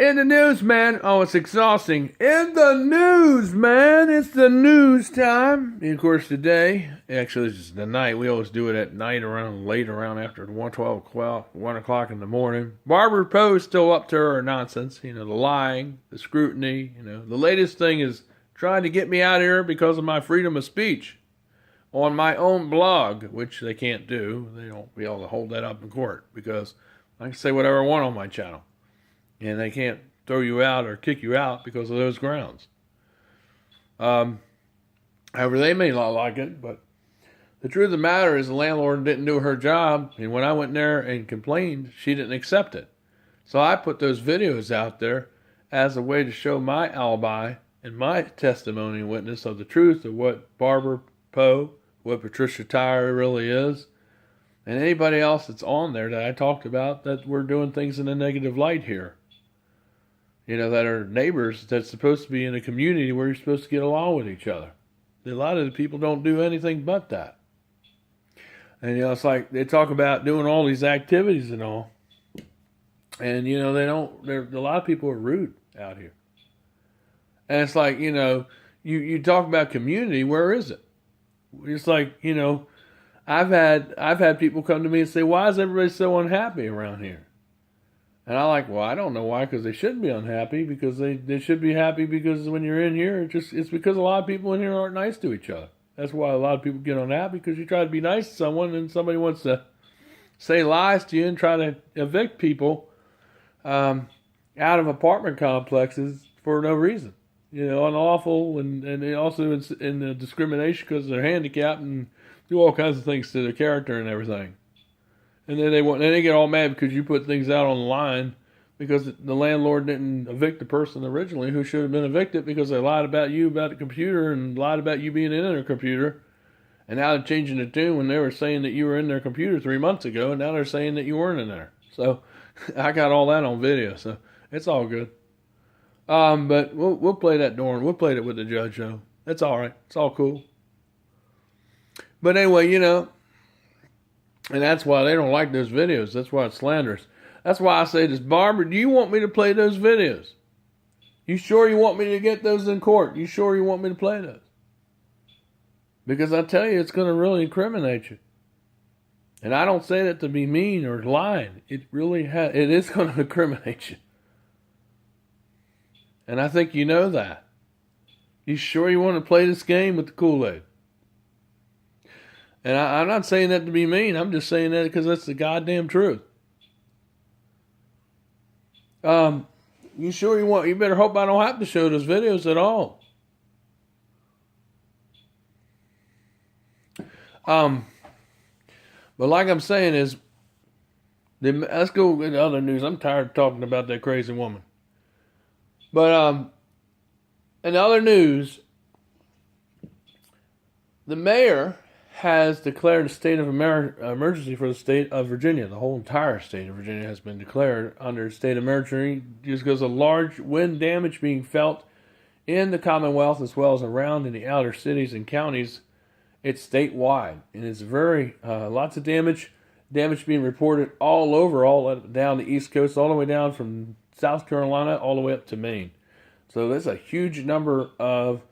In the news, man. Oh, it's exhausting. In the news, man. It's the news time. And of course, today, actually, this is the night. We always do it at night, late around after 1 o'clock in the morning. Barbara Poe's still up to her nonsense. The lying, the scrutiny. The latest thing is trying to get me out of here because of my freedom of speech on my own blog, which they can't do. They don't be able to hold that up in court because I can say whatever I want on my channel. And they can't throw you out or kick you out because of those grounds. However, they may not like it, but the truth of the matter is the landlord didn't do her job, and when I went there and complained, she didn't accept it. So I put those videos out there as a way to show my alibi and my testimony and witness of the truth of what Barbara Poe, what Patricia Tyre really is, and anybody else that's on there that I talked about that we're doing things in a negative light here. That are neighbors that's supposed to be in a community where you're supposed to get along with each other. A lot of the people don't do anything but that. And, it's like they talk about doing all these activities and all. And, they don't, a lot of people are rude out here. And it's like, you talk about community, where is it? It's like, I've had people come to me and say, why is everybody so unhappy around here? And I'm like, well, I don't know why, because they shouldn't be unhappy, because they should be happy because when you're in here, it's because a lot of people in here aren't nice to each other. That's why a lot of people get unhappy, because you try to be nice to someone and somebody wants to say lies to you and try to evict people out of apartment complexes for no reason. Unlawful, and also in the discrimination because they're handicapped and do all kinds of things to their character and everything. And then they get all mad because you put things out on the line because the landlord didn't evict the person originally who should have been evicted because they lied about you about the computer and lied about you being in their computer. And now they're changing the tune when they were saying that you were in their computer 3 months ago, and now they're saying that you weren't in there. So I got all that on video, so it's all good. But we'll play that Dorn. We'll play it with the judge, though. It's all right. It's all cool. But anyway, and that's why they don't like those videos. That's why it's slanderous. That's why I say this, Barbara, do you want me to play those videos? You sure you want me to get those in court? You sure you want me to play those? Because I tell you, it's going to really incriminate you. And I don't say that to be mean or lying. It is going to incriminate you. And I think you know that. You sure you want to play this game with the Kool-Aid? And I'm not saying that to be mean. I'm just saying that because that's the goddamn truth. You sure you want? You better hope I don't have to show those videos at all. But like I'm saying is, let's go with the other news. I'm tired of talking about that crazy woman. But in other news, the mayor has declared a state of emergency for the state of Virginia. The whole entire state of Virginia has been declared under a state of emergency just because of large wind damage being felt in the Commonwealth as well as around in the outer cities and counties. It's statewide, and it's very lots of damage being reported all over, all down the East Coast, all the way down from South Carolina all the way up to Maine. So there's a huge number of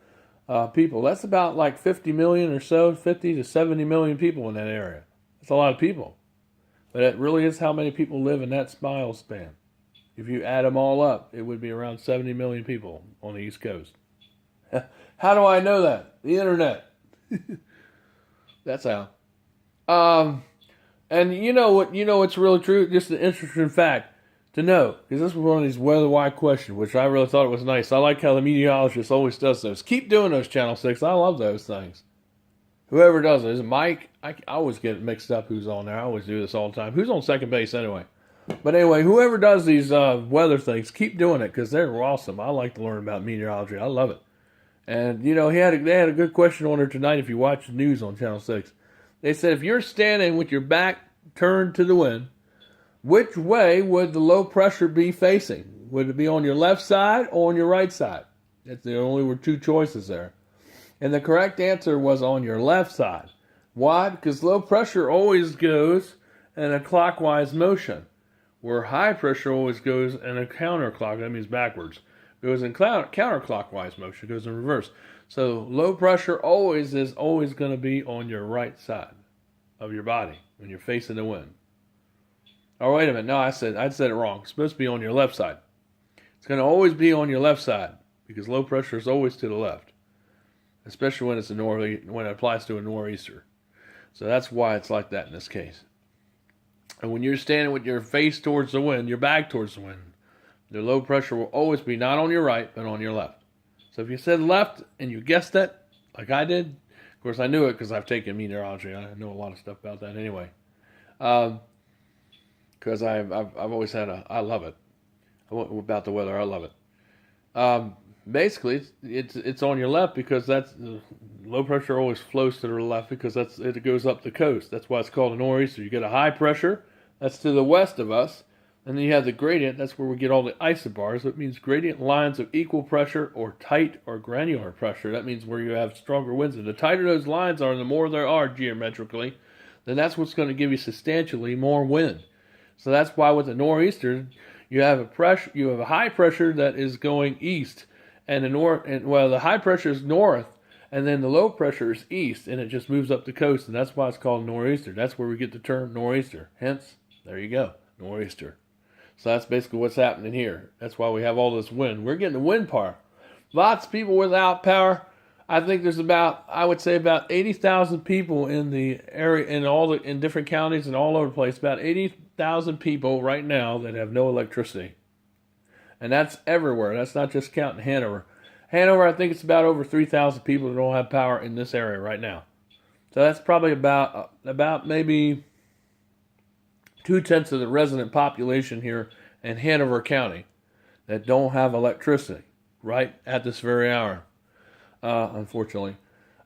people. That's about like 50 million or so, 50 to 70 million people in that area. That's a lot of people. But it really is how many people live in that mile span. If you add them all up, it would be around 70 million people on the East Coast. How do I know that? The internet. That's how. And you know what's really true? Just an interesting fact to know, because this was one of these why questions, which I really thought it was nice. I like how the meteorologist always does those. Keep doing those, Channel 6. I love those things. Whoever does it. Is it Mike? I always get mixed up who's on there. I always do this all the time. Who's on second base anyway? But anyway, whoever does these weather things, keep doing it, because they're awesome. I like to learn about meteorology. I love it. And, they had a good question on there tonight if you watch the news on Channel 6. They said, if you're standing with your back turned to the wind, which way would the low pressure be facing? Would it be on your left side or on your right side? There only were two choices there. And the correct answer was on your left side. Why? Because low pressure always goes in a clockwise motion, where high pressure always goes in a counterclock. That means backwards. It goes in counterclockwise motion. It goes in reverse. So low pressure is always going to be on your right side of your body when you're facing the wind. Oh, wait a minute. No, I said it wrong. It's supposed to be on your left side. It's going to always be on your left side because low pressure is always to the left, especially when when it applies to a nor'easter. So that's why it's like that in this case. And when you're standing with your face towards the wind, your back towards the wind, the low pressure will always be not on your right, but on your left. So if you said left and you guessed it, like I did, of course I knew it because I've taken meteorology. I know a lot of stuff about that anyway. Because I've always had I love it. About the weather, I love it. Basically, it's on your left because that's low pressure always flows to the left because it goes up the coast. That's why it's called a nor'easter. You get a high pressure that's to the west of us, and then you have the gradient. That's where we get all the isobars. It means gradient lines of equal pressure or tight or granular pressure. That means where you have stronger winds. And the tighter those lines are, the more there are geometrically, then that's what's going to give you substantially more wind. So that's why with the nor'easter, you have a high pressure that is going east, and the high pressure is north, and then the low pressure is east, and it just moves up the coast, and that's why it's called nor'easter. That's where we get the term nor'easter. Hence, there you go, nor'easter. So that's basically what's happening here. That's why we have all this wind. We're getting the wind power. Lots of people without power. I think there's about 80,000 people in the area, in different counties and all over the place. About 80,000 people right now that have no electricity. And that's everywhere. That's not just counting Hanover. Hanover, I think it's about over 3,000 people that don't have power in this area right now. So that's probably about maybe 2/10 of the resident population here in Hanover County that don't have electricity right at this very hour. Unfortunately.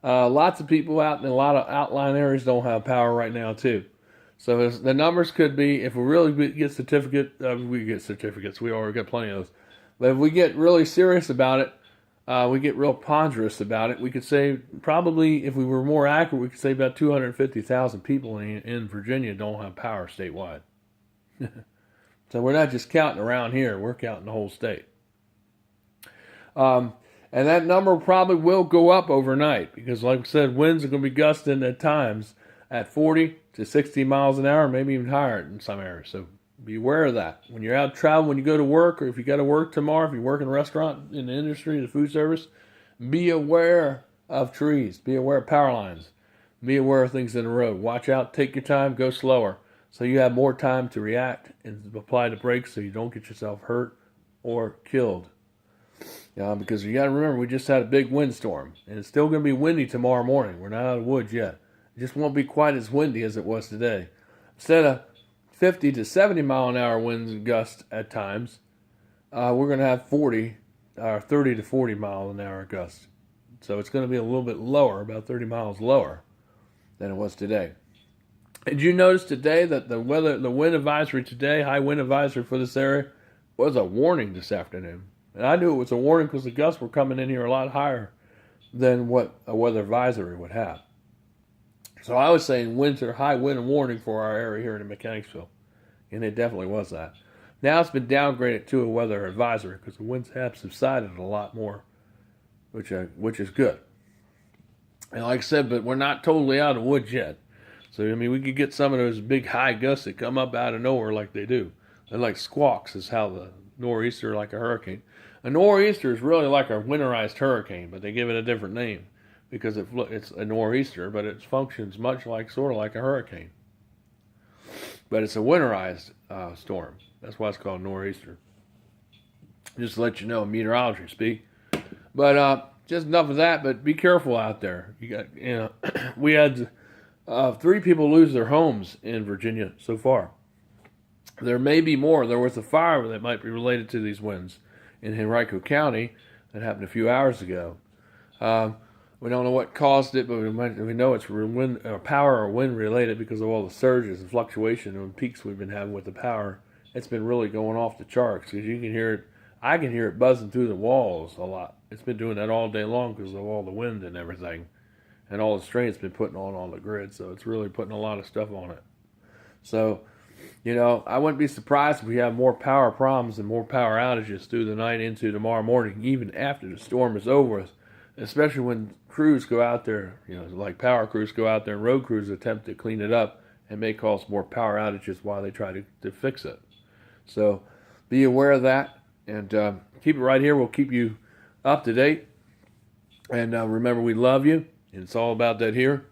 Lots of people out in a lot of outlying areas don't have power right now, too. So the numbers could be, if we really get we get certificates. We already got plenty of those. But if we get really serious about it, we get real ponderous about it, we could say probably, if we were more accurate, we could say about 250,000 people in Virginia don't have power statewide. So we're not just counting around here. We're counting the whole state. And that number probably will go up overnight because, like I said, winds are going to be gusting at times at 40 to 60 miles an hour, maybe even higher in some areas. So be aware of that. When you're out traveling, when you go to work, or if you got to work tomorrow, if you work in a restaurant, in the industry, the food service, be aware of trees. Be aware of power lines. Be aware of things in the road. Watch out. Take your time. Go slower so you have more time to react and apply the brakes so you don't get yourself hurt or killed. Because you got to remember, we just had a big windstorm, and it's still going to be windy tomorrow morning. We're not out of the woods yet. It just won't be quite as windy as it was today. Instead of 50 to 70 mile an hour winds and gusts at times, we're going to have 30 to 40 mile an hour gusts. So it's going to be a little bit lower, about 30 miles lower than it was today. Did you notice today that the wind advisory today, high wind advisory for this area, was a warning this afternoon? And I knew it was a warning because the gusts were coming in here a lot higher than what a weather advisory would have. So I was saying high wind warning for our area here in Mechanicsville. And it definitely was that. Now it's been downgraded to a weather advisory because the winds have subsided a lot more, which is good. And like I said, but we're not totally out of the woods yet. So, I mean, we could get some of those big high gusts that come up out of nowhere like they do. They're like squawks is how the nor'easter, like a hurricane. A nor'easter is really like a winterized hurricane, but they give it a different name because it's a nor'easter, but it functions sort of like a hurricane. But it's a winterized storm. That's why it's called nor'easter. Just to let you know, meteorology speak. But just enough of that. But be careful out there. We had 3 people lose their homes in Virginia so far. There may be more. There was a fire that might be related to these winds in Henrico County that happened a few hours ago. We don't know what caused it, but we know it's power or wind related because of all the surges and fluctuation and peaks we've been having with the power. It's been really going off the charts because you can hear it. I can hear it buzzing through the walls a lot. It's been doing that all day long because of all the wind and everything, and all the strain it's been putting on the grid. So it's really putting a lot of stuff on it. So I wouldn't be surprised if we have more power problems and more power outages through the night into tomorrow morning, even after the storm is over with, especially when crews go out there, like power crews go out there and road crews attempt to clean it up and may cause more power outages while they try to fix it. So be aware of that and keep it right here. We'll keep you up to date. And remember, we love you. And it's all about that here.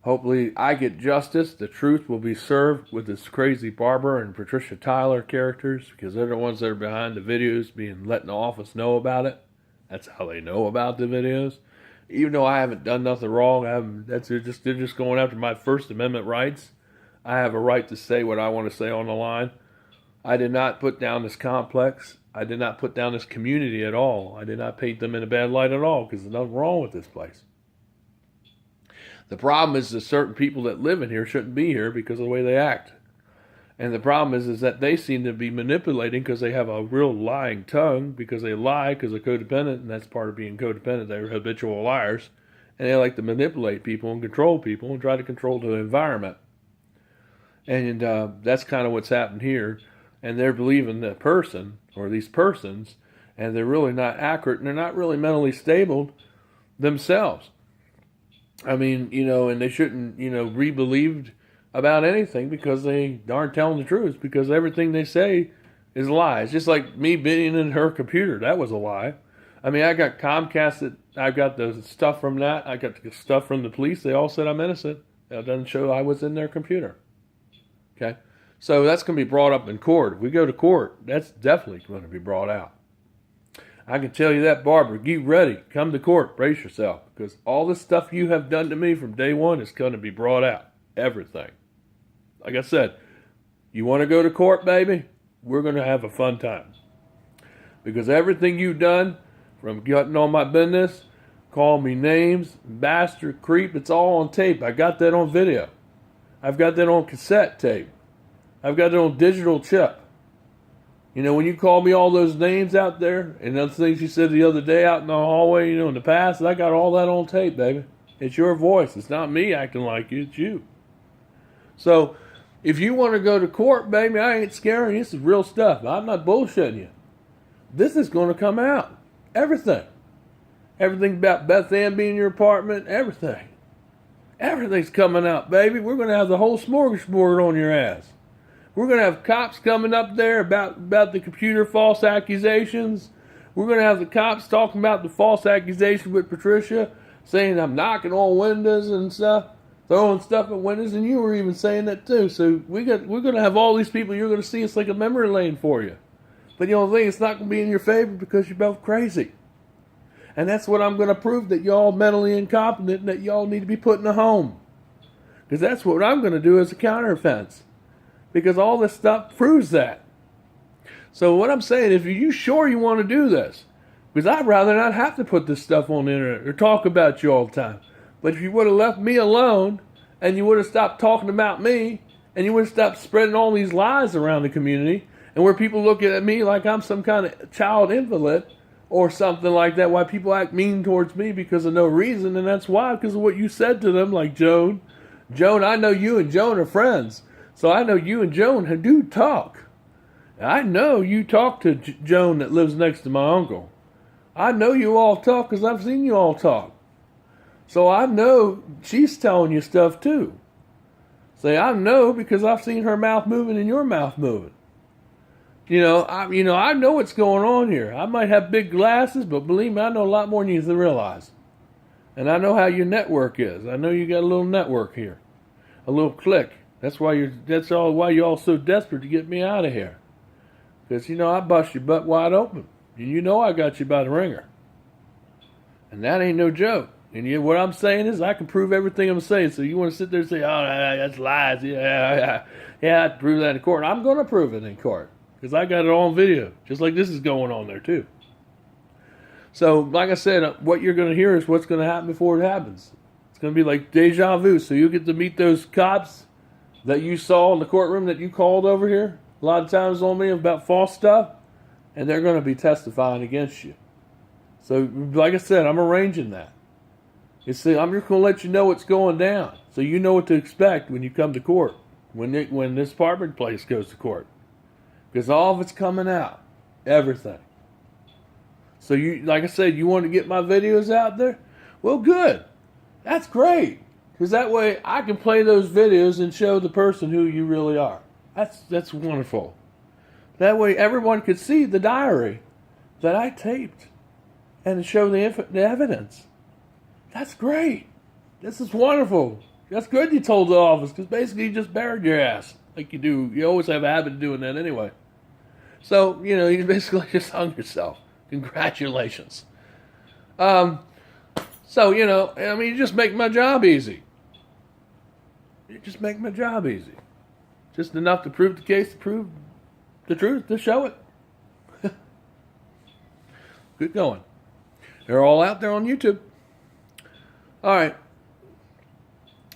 Hopefully I get justice. The truth will be served with this crazy Barbara and Patricia Tyler characters, because they're the ones that are behind the videos being letting the office know about it. That's how they know about the videos. Even though I haven't done nothing wrong, they're just going after my First Amendment rights. I have a right to say what I want to say on the line. I did not put down this complex. I did not put down this community at all. I did not paint them in a bad light at all, because there's nothing wrong with this place. The problem is that certain people that live in here shouldn't be here because of the way they act. And the problem is that they seem to be manipulating because they have a real lying tongue, because they lie because they're codependent, and that's part of being codependent. They're habitual liars. And they like to manipulate people and control people and try to control the environment. And that's kind of what's happened here. And they're believing the person, or these persons, and they're really not accurate, and they're not really mentally stable themselves. I mean, and they shouldn't, be believed about anything because they aren't telling the truth, because everything they say is lies. Just like me being in her computer, that was a lie. I mean, I got Comcast, I got the stuff from that, I got the stuff from the police, they all said I'm innocent. That doesn't show I was in their computer. Okay? So that's going to be brought up in court. If we go to court, that's definitely going to be brought out. I can tell you that, Barbara. Get ready. Come to court. Brace yourself. Because all the stuff you have done to me from day one is going to be brought out. Everything. Like I said, you want to go to court, baby? We're going to have a fun time. Because everything you've done, from getting on my business, calling me names, bastard, creep, it's all on tape. I got that on video. I've got that on cassette tape. I've got it on digital chip. When you call me all those names out there, and those things you said the other day out in the hallway, in the past, I got all that on tape, baby. It's your voice. It's not me acting like you. It's you. So, if you want to go to court, baby, I ain't scaring you. This is real stuff. I'm not bullshitting you. This is going to come out. Everything. Everything about Beth Ann being in your apartment. Everything. Everything's coming out, baby. We're going to have the whole smorgasbord on your ass. We're going to have cops coming up there about the computer false accusations. We're going to have the cops talking about the false accusation with Patricia, saying I'm knocking on windows and stuff, throwing stuff at windows, and you were even saying that too. So we're going to have all these people. You're going to see it's like a memory lane for you. But the only thing, it's not going to be in your favor because you're both crazy. And that's what I'm going to prove, that y'all mentally incompetent and that y'all need to be put in a home. Because that's what I'm going to do as a counteroffense. Because all this stuff proves that. So what I'm saying, if you sure you want to do this, because I'd rather not have to put this stuff on the internet or talk about you all the time. But if you would have left me alone, and you would have stopped talking about me, and you would have stopped spreading all these lies around the community, and where people looking at me like I'm some kind of child invalid or something like that, why people act mean towards me because of no reason, and that's why, because of what you said to them, like Joan, I know you and Joan are friends. So I know you and Joan do talk. I know you talk to Joan that lives next to my uncle. I know you all talk because I've seen you all talk. So I know she's telling you stuff too. Say, I know because I've seen her mouth moving and your mouth moving. I know what's going on here. I might have big glasses, but believe me, I know a lot more than you realize. And I know how your network is. I know you got a little network here, a little clique. That's why you're all so desperate to get me out of here. Because, I bust your butt wide open. And I got you by the ringer. And that ain't no joke. And what I'm saying is I can prove everything I'm saying. So you want to sit there and say, oh, that's lies. Yeah, I have to prove that in court. I'm going to prove it in court. Because I got it all on video. Just like this is going on there, too. So, like I said, what you're going to hear is what's going to happen before it happens. It's going to be like deja vu. So you get to meet those cops that you saw in the courtroom that you called over here a lot of times on me about false stuff, and they're going to be testifying against you. So, like I said, I'm arranging that. I'm just going to let you know what's going down, so you know what to expect when you come to court. when this apartment place goes to court, because all of it's coming out, everything. So you, like I said, you want to get my videos out there? Well, good. That's great, because that way I can play those videos and show the person who you really are. That's wonderful. That way everyone could see the diary that I taped and show the evidence. That's great. This is wonderful. That's good you told the office, because basically you just buried your ass like you do. You always have a habit of doing that anyway. So, you basically just hung yourself. Congratulations. So, you just make my job easy. You just make my job easy. Just enough to prove the case, to prove the truth, to show it. Good going. They're all out there on YouTube. All right.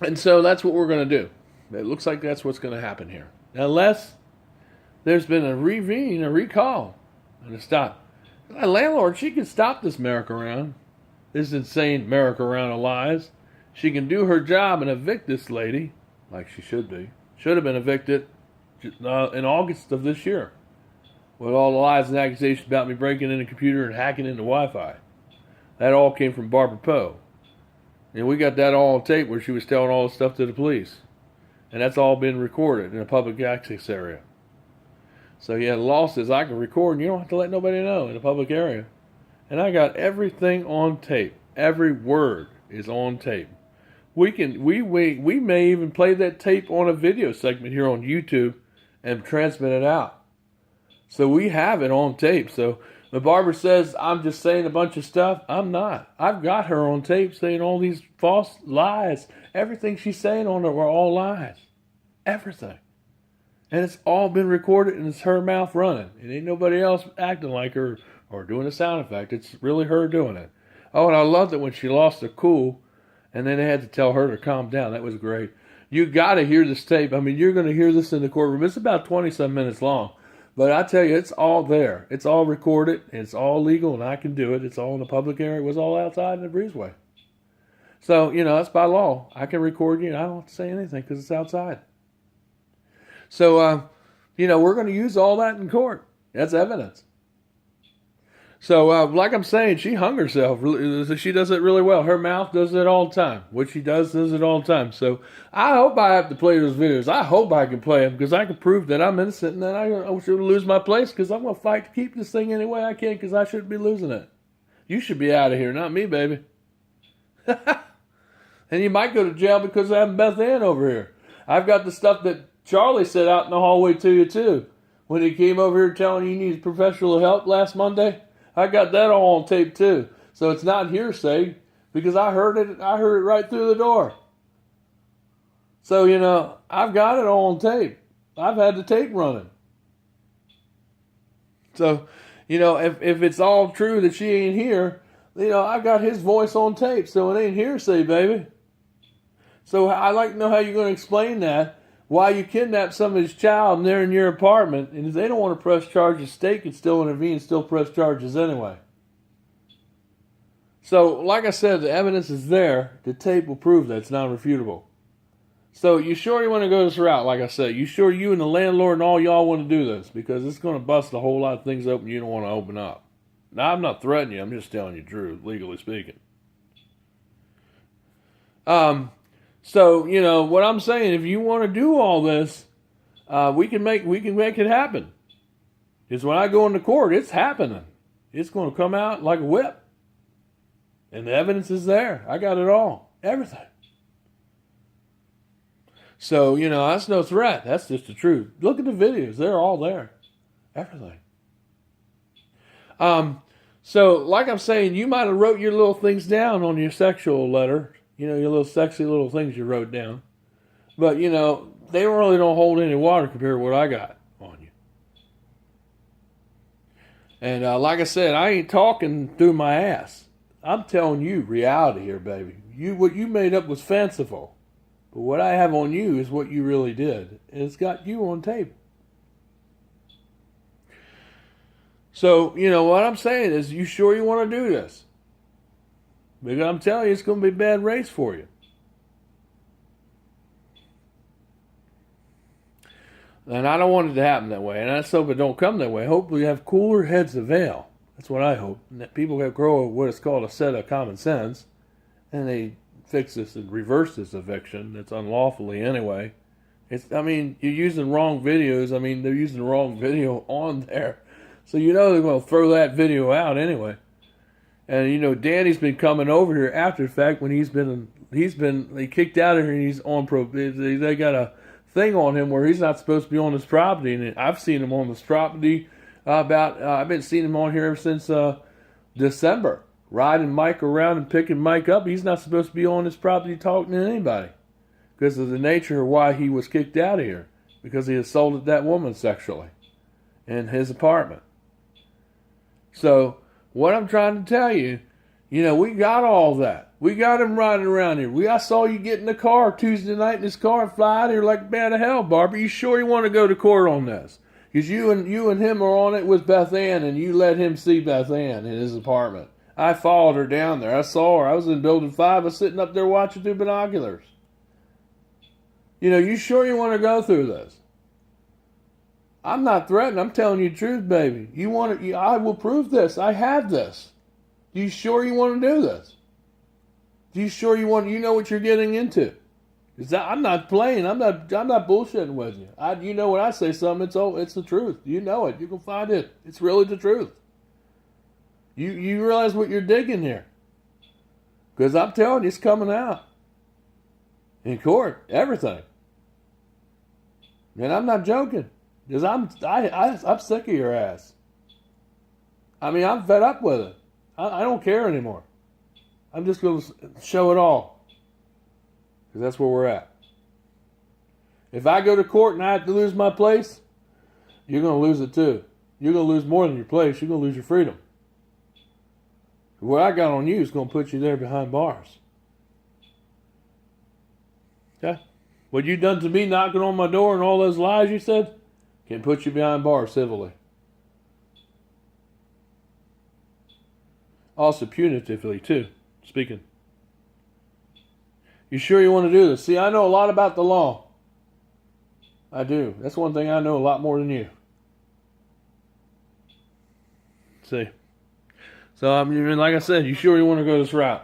And so that's what we're going to do. It looks like that's what's going to happen here. Unless there's been a recall, and a stop. My landlord, she can stop this merry-go-round, this insane merry-go-round of lies. She can do her job and evict this lady, like she should be. Should have been evicted in August of this year, with all the lies and accusations about me breaking in the computer and hacking into Wi-Fi. That all came from Barbara Poe. And we got that all on tape where she was telling all the stuff to the police. And that's all been recorded in a public access area. So the law says I can record and you don't have to let nobody know in a public area. And I got everything on tape. Every word is on tape. We may even play that tape on a video segment here on YouTube and transmit it out. So we have it on tape. So when Barbara says I'm just saying a bunch of stuff, I'm not. I've got her on tape saying all these false lies. Everything she's saying on it were all lies. Everything. And it's all been recorded and it's her mouth running. It ain't nobody else acting like her or doing a sound effect. It's really her doing it. Oh, and I loved it when she lost her cool and then they had to tell her to calm down. That was great. You got to hear this tape. I mean, you're going to hear this in the courtroom. It's about 20-some minutes long. But I tell you, it's all there. It's all recorded. It's all legal, and I can do it. It's all in the public area. It was all outside in the breezeway. So, that's by law. I can record you, and I don't have to say anything because it's outside. So, we're going to use all that in court. That's evidence. So, like I'm saying, she hung herself. She does it really well. Her mouth does it all the time. What she does it all the time. So, I hope I have to play those videos. I hope I can play them because I can prove that I'm innocent and that I should lose my place because I'm going to fight to keep this thing any way I can because I shouldn't be losing it. You should be out of here, not me, baby. And you might go to jail because I have Beth Ann over here. I've got the stuff that Charlie said out in the hallway to you, too. When he came over here telling you needed professional help last Monday. I got that all on tape too. So it's not hearsay because I heard it right through the door. So, I've got it all on tape. I've had the tape running. So, if it's all true that she ain't here, I've got his voice on tape. So it ain't hearsay, baby. So I'd like to know how you're going to explain that. Why you kidnapped somebody's child and they're in your apartment, and if they don't want to press charges, state can still intervene and still press charges anyway. So, like I said, the evidence is there. The tape will prove that it's non-refutable. So, you sure you want to go this route? Like I said, you sure you and the landlord and all y'all want to do this? Because it's going to bust a whole lot of things open you don't want to open up. Now, I'm not threatening you. I'm just telling you the truth, legally speaking. So, what I'm saying, if you want to do all this, we can make it happen. Because when I go into court, it's happening. It's going to come out like a whip. And the evidence is there. I got it all. Everything. So, that's no threat. That's just the truth. Look at the videos. They're all there. Everything. So, like I'm saying, you might have wrote your little things down on your sexual letter. Your little sexy little things you wrote down. But, they really don't hold any water compared to what I got on you. And like I said, I ain't talking through my ass. I'm telling you reality here, baby. What you made up was fanciful. But what I have on you is what you really did. And it's got you on tape. So, what I'm saying is, you sure you want to do this? Because I'm telling you, it's going to be a bad race for you. And I don't want it to happen that way. And I just hope it don't come that way. Hopefully we have cooler heads of ale. That's what I hope. And that people grow what is called a set of common sense. And they fix this and reverse this eviction that's unlawfully anyway. You're using wrong videos. They're using the wrong video on there. So they're going to throw that video out anyway. And Danny's been coming over here after the fact when they kicked out of here and he's on they got a thing on him where he's not supposed to be on this property, and I've seen him on this property I've been seeing him on here ever since December, riding Mike around and picking Mike up. He's not supposed to be on this property talking to anybody because of the nature of why he was kicked out of here, because he assaulted that woman sexually in his apartment. So what I'm trying to tell you, we got all that. We got him riding around here. I saw you get in the car Tuesday night in his car and fly out here like a bad of hell, Barbara. You sure you want to go to court on this? Because you and him are on it with Beth Ann, and you let him see Beth Ann in his apartment. I followed her down there. I saw her. I was in Building 5. I was sitting up there watching through binoculars. You sure you want to go through this? I'm not threatening. I'm telling you the truth, baby. I will prove this. I have this. Do you sure you want to do this? Do you sure you know what you're getting into? I'm not playing. I'm not bullshitting with you. When I say something, it's the truth. You know it. You can find it. It's really the truth. You realize what you're digging here? Because I'm telling you, it's coming out in court. Everything. And I'm not joking. Because I'm sick of your ass. I'm fed up with it. I don't care anymore. I'm just going to show it all. Because that's where we're at. If I go to court and I have to lose my place, you're going to lose it too. You're going to lose more than your place. You're going to lose your freedom. What I got on you is going to put you there behind bars. Okay? What you done to me knocking on my door and all those lies you said can put you behind bars civilly. Also punitively too, speaking. You sure you want to do this? See, I know a lot about the law. I do. That's one thing I know a lot more than you. See. So, like I said, you sure you want to go this route?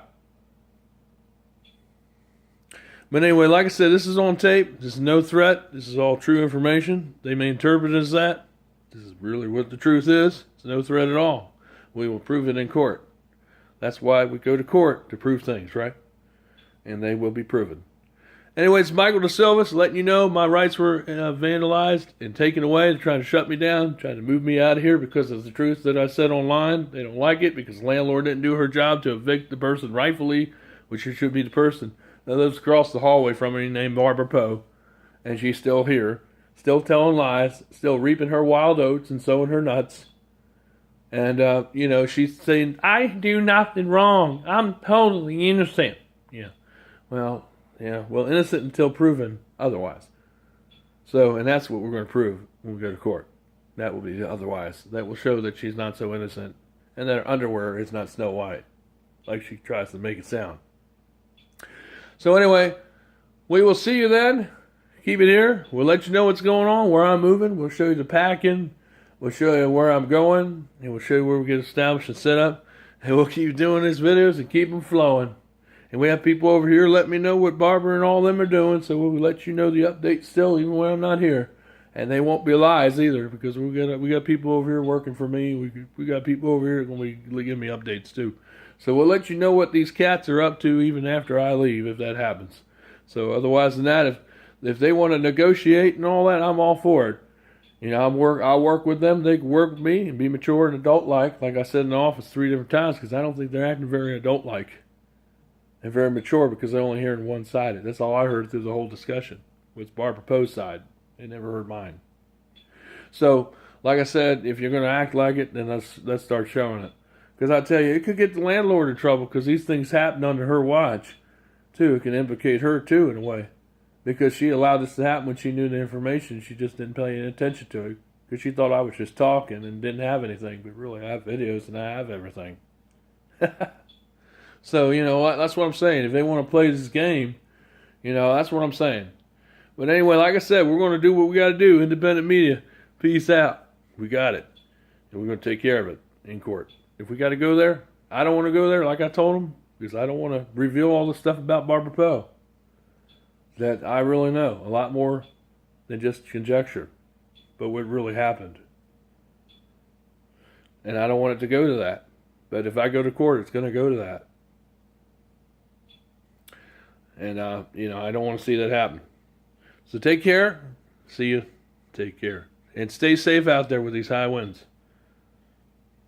But anyway, like I said, this is on tape. This is no threat. This is all true information. They may interpret it as that. This is really what the truth is. It's no threat at all. We will prove it in court. That's why we go to court, to prove things, right? And they will be proven. Anyway, it's Michael DeSilvis letting you know my rights were vandalized and taken away. They're trying to shut me down, trying to move me out of here because of the truth that I said online. They don't like it because the landlord didn't do her job to evict the person rightfully, which should be the person that lives across the hallway from me named Barbara Poe. And she's still here, still telling lies, still reaping her wild oats and sowing her nuts. And, she's saying, I do nothing wrong. I'm totally innocent. Yeah. Well, innocent until proven otherwise. So, and that's what we're going to prove when we go to court. That will be otherwise. That will show that she's not so innocent and that her underwear is not Snow White, like she tries to make it sound. So anyway, we will see you then. Keep it here. We'll let you know what's going on, where I'm moving. We'll show you the packing. We'll show you where I'm going. And we'll show you where we get established and set up. And we'll keep doing these videos and keep them flowing. And we have people over here letting me know what Barbara and all them are doing. So we'll let you know the updates still, even when I'm not here. And they won't be lies either, because we got people over here working for me. We got people over here going to give me updates too. So we'll let you know what these cats are up to even after I leave, if that happens. So otherwise than that, if they want to negotiate and all that, I'm all for it. I'll work with them. They can work with me and be mature and adult-like. Like I said in the office 3 different times, because I don't think they're acting very adult-like and very mature, because they're only hearing one side. That's all I heard through the whole discussion, was Barbara Poe's side. They never heard mine. So, like I said, if you're going to act like it, then let's start showing it. Because I tell you, it could get the landlord in trouble, because these things happen under her watch, too. It can implicate her, too, in a way. Because she allowed this to happen when she knew the information. She just didn't pay any attention to it. Because she thought I was just talking and didn't have anything. But really, I have videos and I have everything. So, that's what I'm saying. If they want to play this game, that's what I'm saying. But anyway, like I said, we're going to do what we got to do. Independent media. Peace out. We got it. And we're going to take care of it in court. If we got to go there, I don't want to go there like I told them, because I don't want to reveal all the stuff about Barbara Poe that I really know. A lot more than just conjecture. But what really happened. And I don't want it to go to that. But if I go to court, it's going to go to that. And, I don't want to see that happen. So take care. See you. Take care. And stay safe out there with these high winds.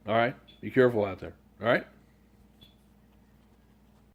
All right? Be careful out there. All right?